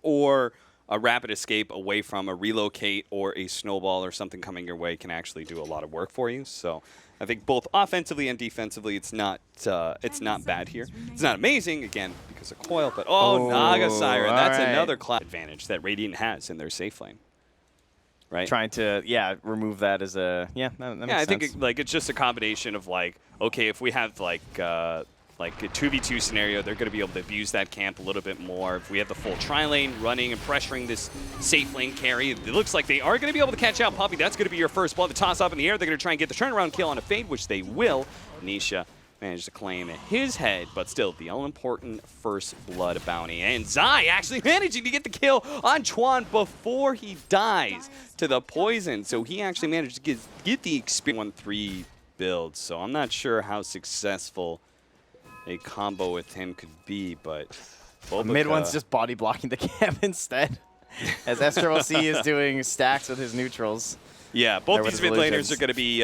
or a rapid escape away from a relocate or a snowball or something coming your way can actually do a lot of work for you. So I think both offensively and defensively, it's not bad here. It's not amazing, again, because of Coil, but Naga Siren, that's another class advantage that Radiant has in their safe lane. Right? Trying to, remove that as a, that makes sense. I think it's just a combination of okay, if we have like a 2v2 scenario, they're going to be able to abuse that camp a little bit more. If we have the full tri-lane running and pressuring this safe lane carry, it looks like they are going to be able to catch out Puppey. That's going to be your first blood. The toss up in the air, they're going to try and get the turnaround kill on a Fade, which they will. Nisha managed to claim his head, but still the all-important first blood bounty. And Zai actually managing to get the kill on Chuan before he dies to the poison. So he actually managed to get the experience 1-3 build. So I'm not sure how successful a combo with him could be, but Mid one's just body blocking the camp instead, as Aster is doing stacks with his neutrals. Yeah, both these mid laners are going to be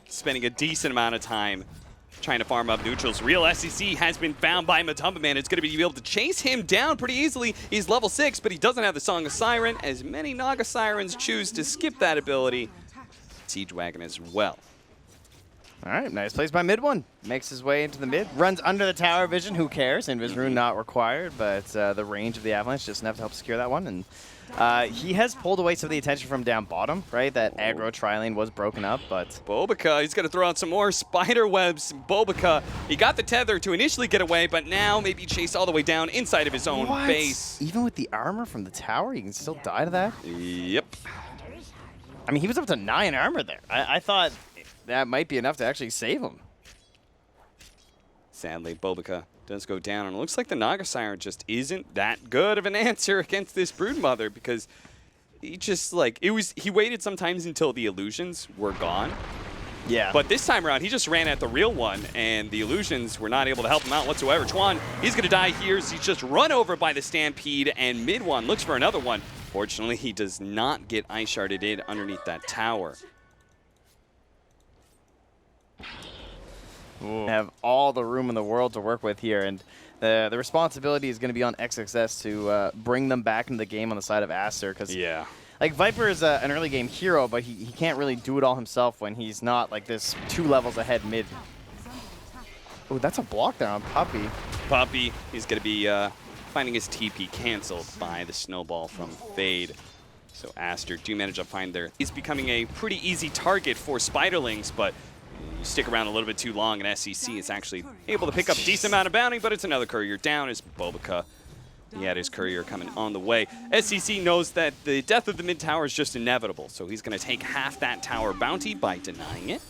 spending a decent amount of time trying to farm up neutrals. Real SEC has been found by Matumba Man. It's going to be able to chase him down pretty easily. He's level 6, but he doesn't have the Song of Siren, as many Naga Sirens choose to skip that ability. Siege Wagon as well. All right, nice plays by mid one. Makes his way into the mid. Runs under the tower vision. Who cares? Invis rune not required, but the range of the Avalanche just enough to help secure that one. And he has pulled away some of the attention from down bottom, right? That aggro tri-lane was broken up, but Bobica, he's going to throw out some more spider webs. Bobica, he got the tether to initially get away, but now maybe chased all the way down inside of his own base. Even with the armor from the tower, you can still die to that? Yep. I mean, he was up to 9 armor there. I thought that might be enough to actually save him. Sadly, Bobica does go down, and it looks like the Naga Siren just isn't that good of an answer against this Broodmother, because he just he waited sometimes until the illusions were gone. Yeah. But this time around, he just ran at the real one, and the illusions were not able to help him out whatsoever. Chuan, he's going to die here. He's just run over by the Stampede, and mid one looks for another one. Fortunately, he does not get ice sharded in underneath that tower. Have all the room in the world to work with here, and the responsibility is going to be on XXS to bring them back into the game on the side of Aster, because Viper is an early game hero, but he can't really do it all himself when he's not like this 2 levels ahead mid. Oh, that's a block there on Puppey. Puppey, he's going to be finding his TP canceled by the snowball from Fade. So Aster do manage to find he's becoming a pretty easy target for Spiderlings, but you stick around a little bit too long, and SEC is actually able to pick up a decent amount of bounty, but it's another courier down as Bobica. He had his courier coming on the way. SEC knows that the death of the mid tower is just inevitable, so he's going to take half that tower bounty by denying it.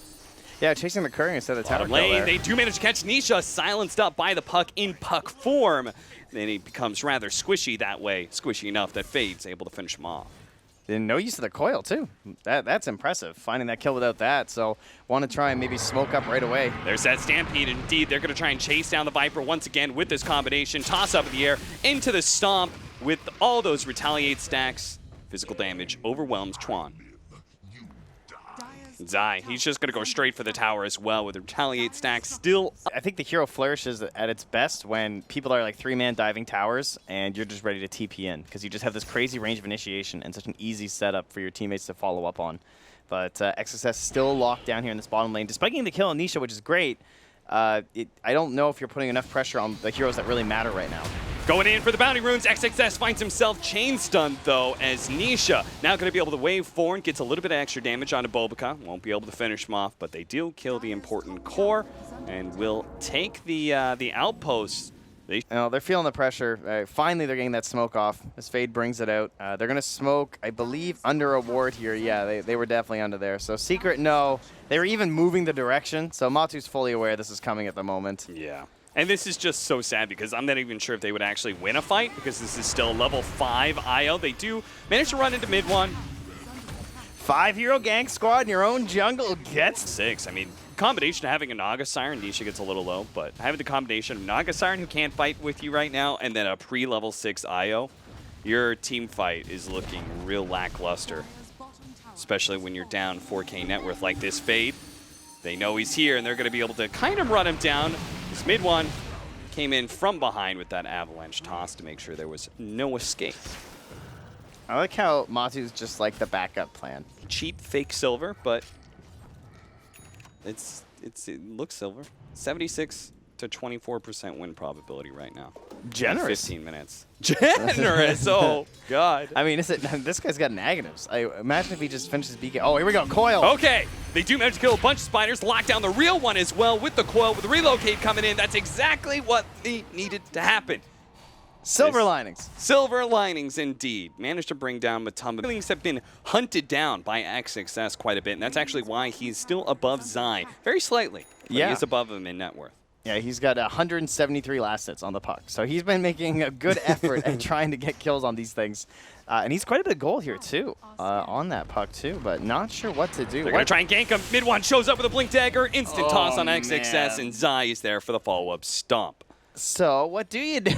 Yeah, chasing the courier instead of the tower kill lane, there. they do manage to catch Nisha, silenced up by the puck in puck form. Then he becomes rather squishy that way, squishy enough that Fade's able to finish him off. And no use of the coil, too. That's impressive, finding that kill without that. So want to try and maybe smoke up right away. There's that Stampede. Indeed, they're going to try and chase down the Viper once again with this combination. Toss up in the air into the Stomp with all those retaliate stacks. Physical damage overwhelms Chuan. Zai, he's just going to go straight for the tower as well with the retaliate stack still. I think the hero flourishes at its best when people are like 3-man diving towers and you're just ready to TP in, because you just have this crazy range of initiation and such an easy setup for your teammates to follow up on. But XSS still locked down here in this bottom lane, despite getting the kill on Nisha, which is great. I don't know if you're putting enough pressure on the heroes that really matter right now. Going in for the bounty runes, XXS finds himself chain stunned though, as Nisha now going to be able to wave forward, gets a little bit of extra damage onto Bobica. Won't be able to finish him off, but they do kill the important core and will take the outpost. They're feeling the pressure. Finally, they're getting that smoke off as Fade brings it out. They're going to smoke, I believe, under a ward here. Yeah, they were definitely under there. So Secret, no. They were even moving the direction, so Matu's fully aware this is coming at the moment. Yeah. And this is just so sad because I'm not even sure if they would actually win a fight, because this is still level 5 IO. They do manage to run into mid one. 5-hero gank squad in your own jungle gets 6. I mean, combination of having a Naga Siren, Nisha gets a little low, but having the combination of Naga Siren, who can't fight with you right now, and then a pre-level 6 IO, your team fight is looking real lackluster, especially when you're down 4K net worth like this Fade. They know he's here, and they're going to be able to kind of run him down. This mid one came in from behind with that avalanche toss to make sure there was no escape. I like how Matu's just like the backup plan. Cheap fake silver, but it looks silver. 76 to 24% win probability right now. Generous. 15 minutes. Generous. Oh God. I mean, this guy's got negatives. Imagine if he just finishes BK. Oh, here we go. Coil. Okay. They do manage to kill a bunch of spiders, lock down the real one as well with the coil, with the relocate coming in. That's exactly what needed to happen. Silver linings. Silver linings, indeed. Managed to bring down Matumba. Feelings have been hunted down by XXS quite a bit, and that's actually why he's still above Zai. Very slightly, but he is above him in net worth. Yeah, he's got 173 last hits on the puck. So he's been making a good effort at trying to get kills on these things. And he's quite a bit of goal here, too, on that puck, too. But not sure what to do. They're going to try and gank him. Mid one shows up with a blink dagger. Instant toss on XXS, man. and Zai is there for the follow-up stomp. So what do you do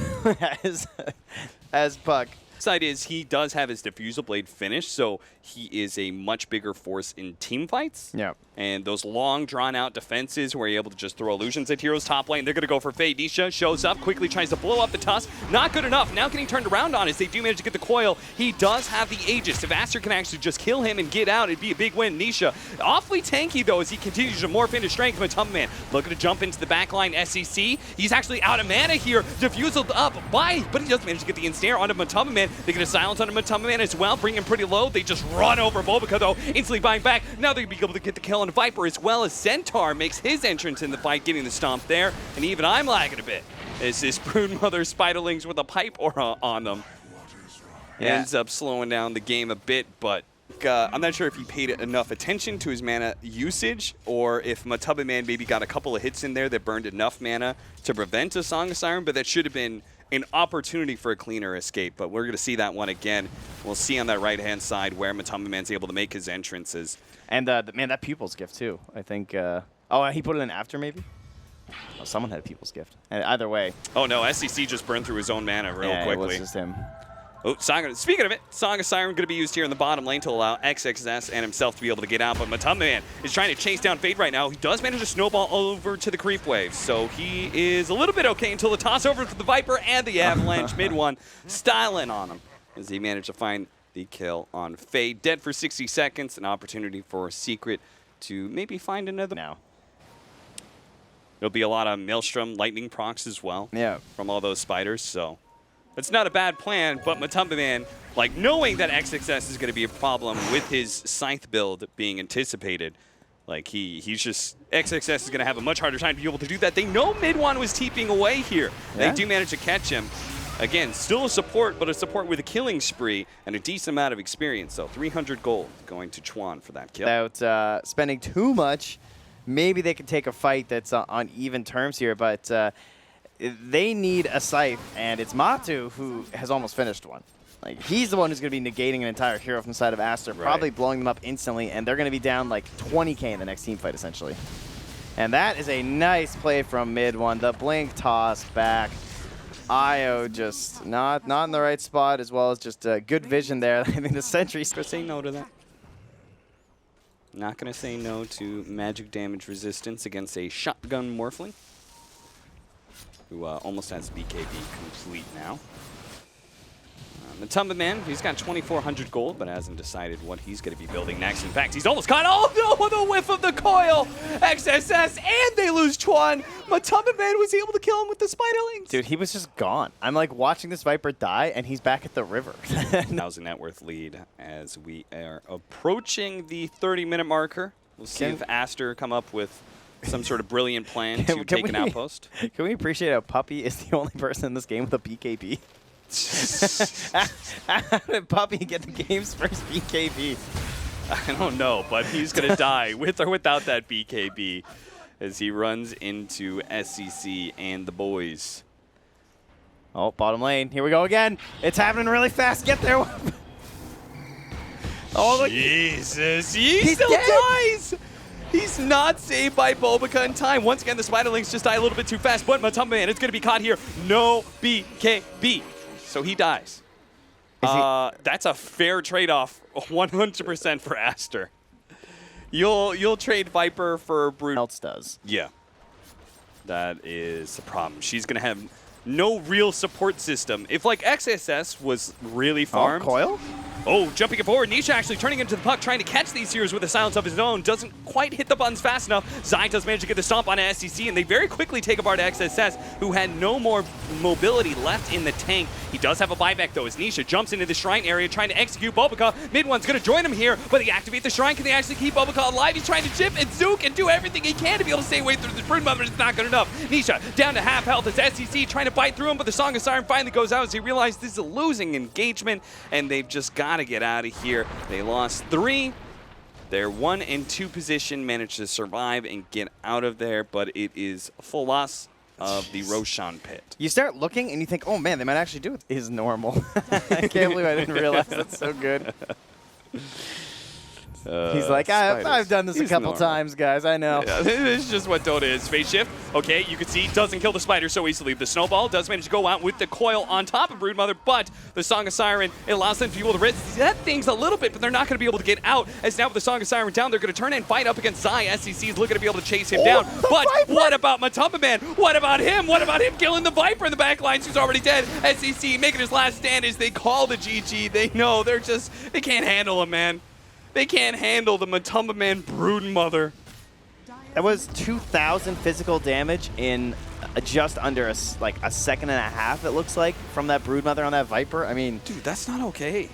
as Puck? Side is he does have his diffusal blade finished, so he is a much bigger force in team fights. Yeah. And those long, drawn-out defenses where you're able to just throw illusions at heroes top lane, they're going to go for Fade. Nisha shows up, quickly tries to blow up the tusk. Not good enough. Now getting turned around on as they do manage to get the coil. He does have the Aegis. If Aster can actually just kill him and get out, it'd be a big win. Nisha, awfully tanky, though, as he continues to morph into strength. Matumba Man looking to jump into the backline SEC. He's actually out of mana here. Diffuseled up but he does manage to get the ensnare onto Matumba Man. They get a silence onto Matumba Man as well, bring him pretty low. They just run over Bobica, though, instantly buying back. Now they'll be able to get the kill on Viper, as well as Centaur makes his entrance in the fight, getting the stomp there. And even I'm lagging a bit as this Broodmother Spiderlings with a pipe aura on them ends up slowing down the game a bit, but I'm not sure if he paid enough attention to his mana usage, or if Matumba Man maybe got a couple of hits in there that burned enough mana to prevent a Song of Siren, but that should have been an opportunity for a cleaner escape. But we're going to see that one again. We'll see on that right-hand side where Matumba Man's able to make his entrances. And, man, that Pupil's Gift, too. I think, oh, he put it in after, maybe? Oh, someone had a Pupil's Gift. And either way. Oh, no, SEC just burned through his own mana real quickly. It was just him. Oh, speaking of it, Song of Siren going to be used here in the bottom lane to allow XXS and himself to be able to get out. But Matumba Man is trying to chase down Fade right now. He does manage to snowball over to the creep wave. So he is a little bit okay until the toss over to the Viper and the Avalanche mid one. Styling on him as he managed to find the kill on Fade. Dead for 60 seconds. An opportunity for Secret to maybe find another. Now. There'll be a lot of Maelstrom lightning procs as well. Yeah. From all those spiders, so. It's not a bad plan, but Matumba Man, like, knowing that XXS is going to be a problem with his Scythe build being anticipated, like, he's just, XXS is going to have a much harder time to be able to do that. They know Mid-One was teeping away here. Yeah. They do manage to catch him. Again, still a support, but a support with a killing spree and a decent amount of experience. So 300 gold going to Chuan for that kill. Without spending too much, maybe they can take a fight that's on even terms here, but they need a Scythe, and it's Matu who has almost finished one. Like, he's the one who's going to be negating an entire hero from the side of Aster, probably blowing them up instantly, and they're going to be down like 20k in the next team fight, essentially. And that is a nice play from mid one. The blink toss back. Io just not in the right spot, as well as just good vision there. I mean, the sentry. Gonna say no to that. Not going to say no to magic damage resistance against a shotgun Morphling, who almost has BKB complete now. Matumba Man, he's got 2,400 gold, but hasn't decided what he's going to be building next. In fact, he's almost caught. Oh no, the whiff of the coil! XSS, and they lose Chuan. Matumba Man was able to kill him with the Spiderlings. Dude, he was just gone. I'm like watching this Viper die, and he's back at the river. 1,000 net worth lead as we are approaching the 30-minute marker. We'll see if Aster come up with some sort of brilliant plan to take an outpost. Can we appreciate how Puppy is the only person in this game with a BKB? How did Puppy get the game's first BKB? I don't know, but he's going to die with or without that BKB as he runs into SCC and the boys. Oh, bottom lane. Here we go again. It's happening really fast. Get there. Oh, look. Jesus. He still dies. He's not saved by Bobica in time. Once again, the Spiderlings just die a little bit too fast, but Matumba Man is going to be caught here. No BKB. So he dies. That's a fair trade-off, 100% for Aster. You'll trade Viper for Brute. Else does. Yeah. That is the problem. She's going to have no real support system. If like XSS was really farmed. Oh, Coil? Oh, jumping it forward. Nisha actually turning into the puck, trying to catch these heroes with a silence of his own. Doesn't quite hit the buttons fast enough. Zai does manage to get the stomp on SCC, and they very quickly take apart XSS, who had no more mobility left in the tank. He does have a buyback, though, as Nisha jumps into the shrine area, trying to execute Bulbaca. Mid one's going to join him here, but they activate the shrine. Can they actually keep Bulbaca alive? He's trying to chip and Zook and do everything he can to be able to stay away through this Broodmother. It's not good enough. Nisha down to half health as SCC trying to bite through him, but the Song of Siren finally goes out as he realizes this is a losing engagement, and they've just got to get out of here. They lost 3. Their 1 and 2 position managed to survive and get out of there, but it is a full loss of the Roshan pit. You start looking and you think, oh man, they might actually do it. Is normal. I can't believe I didn't realize that's so good. He's like, I've done this a couple times, guys. I know. Yeah, it's just what Dota is. Phase shift. Okay, you can see doesn't kill the spider so easily. The snowball does manage to go out with the coil on top of Broodmother, but the Song of Siren, it allows them to be able to reset things a little bit, but they're not going to be able to get out. As now with the Song of Siren down, they're going to turn and fight up against Zai. SCC is looking to be able to chase him down. But Viper! What about Matumba Man? What about him? What about him killing the Viper in the back lines who's already dead? SCC making his last stand as they call the GG. They know they can't handle him, man. They can't handle the Matumba Man Broodmother. That was 2,000 physical damage in just under a second and a half, it looks like, from that Broodmother on that Viper. I mean... Dude, that's not okay.